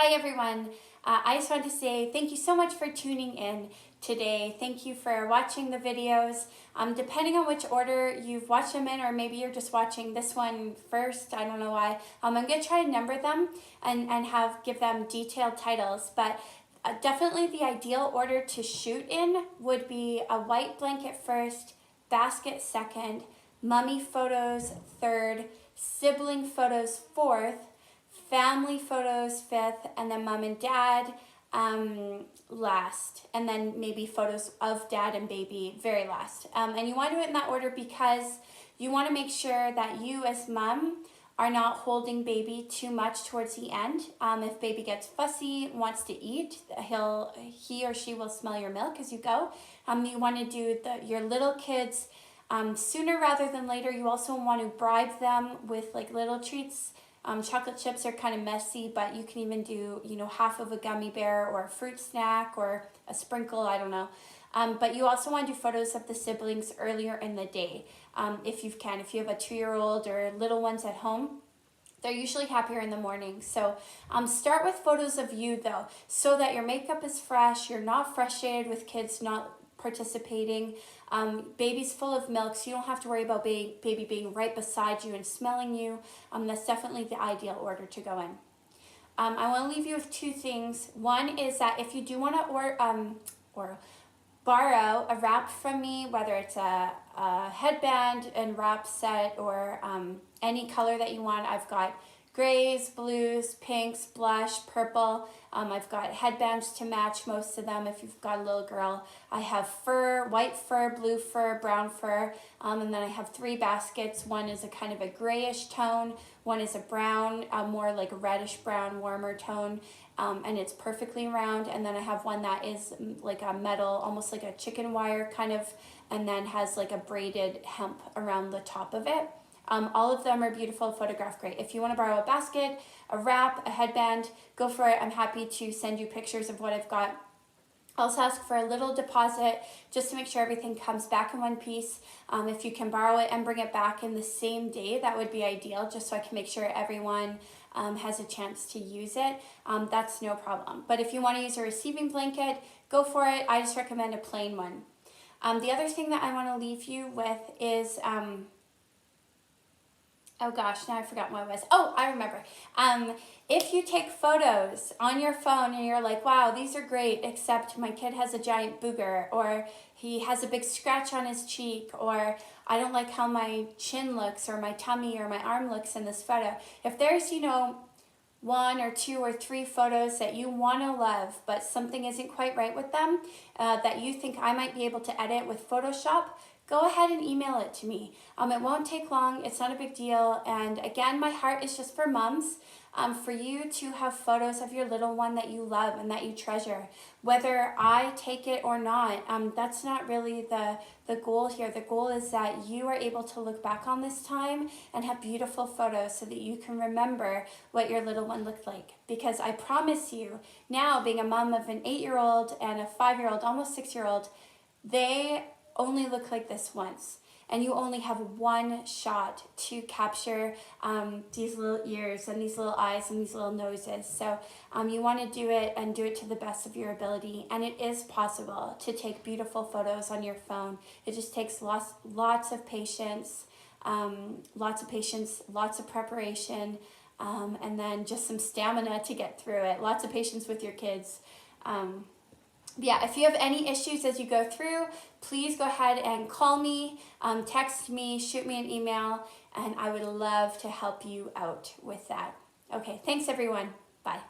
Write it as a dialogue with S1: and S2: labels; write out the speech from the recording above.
S1: Hi everyone. I just want to say thank you so much for tuning in today. Thank you for watching the videos. Depending on which order you've watched them in, or maybe you're just watching this one first, I don't know why. I'm going to try and number them and give them detailed titles, but definitely the ideal order to shoot in would be a white blanket first, basket second, mummy photos third, sibling photos fourth, family photos fifth, and then mom and dad last, and then maybe photos of dad and baby very last. And you want to do it in that order because you want to make sure that you as mom are not holding baby too much towards the end. If baby gets fussy, wants to eat, he or she will smell your milk as you go. You want to do your little kids sooner rather than later. You also want to bribe them with like little treats. Chocolate chips are kind of messy, but you can even do, half of a gummy bear or a fruit snack or a sprinkle, I don't know. But you also want to do photos of the siblings earlier in the day, if you can. If you have a 2-year-old or little ones at home, they're usually happier in the morning. So start with photos of you though, so that your makeup is fresh, you're not frustrated with kids not participating. Baby's full of milk, so you don't have to worry about baby being right beside you and smelling you. That's definitely the ideal order to go in. I want to leave you with two things. One is that if you do want to borrow a wrap from me, whether it's a headband and wrap set or any color that you want, I've got grays, blues, pinks, blush, purple. I've got headbands to match most of them if you've got a little girl. I have fur, white fur, blue fur, brown fur, and then I have 3 baskets. One is a kind of a grayish tone, one is a brown, more like a reddish brown, warmer tone, and it's perfectly round. And then I have one that is like a metal, almost like a chicken wire kind of, and then has like a braided hemp around the top of it. All of them are beautiful, photograph great. If you want to borrow a basket, a wrap, a headband, go for it. I'm happy to send you pictures of what I've got. I also ask for a little deposit just to make sure everything comes back in one piece. If you can borrow it and bring it back in the same day, that would be ideal, just so I can make sure everyone has a chance to use it. That's no problem. But if you want to use a receiving blanket, go for it. I just recommend a plain one. The other thing that I want to leave you with is... oh gosh, now I forgot what it was. Oh, I remember. If you take photos on your phone and you're like, wow, these are great, except my kid has a giant booger, or he has a big scratch on his cheek, or I don't like how my chin looks, or my tummy, or my arm looks in this photo. If there's, 1 or 2 or 3 photos that you want to love, but something isn't quite right with them, that you think I might be able to edit with Photoshop, go ahead and email it to me. It won't take long, it's not a big deal, and again, my heart is just for moms, for you to have photos of your little one that you love and that you treasure. Whether I take it or not, that's not really the goal here. The goal is that you are able to look back on this time and have beautiful photos so that you can remember what your little one looked like. Because I promise you, now being a mom of an 8-year-old and a 5-year-old, almost 6-year-old, they only look like this once, and you only have one shot to capture these little ears and these little eyes and these little noses. So you want to do it and do it to the best of your ability, and it is possible to take beautiful photos on your phone. It just takes lots of patience, lots of preparation, and then just some stamina to get through it. Lots of patience with your kids. Yeah, if you have any issues as you go through, please go ahead and call me, text me, shoot me an email, and I would love to help you out with that. Okay, thanks everyone. Bye.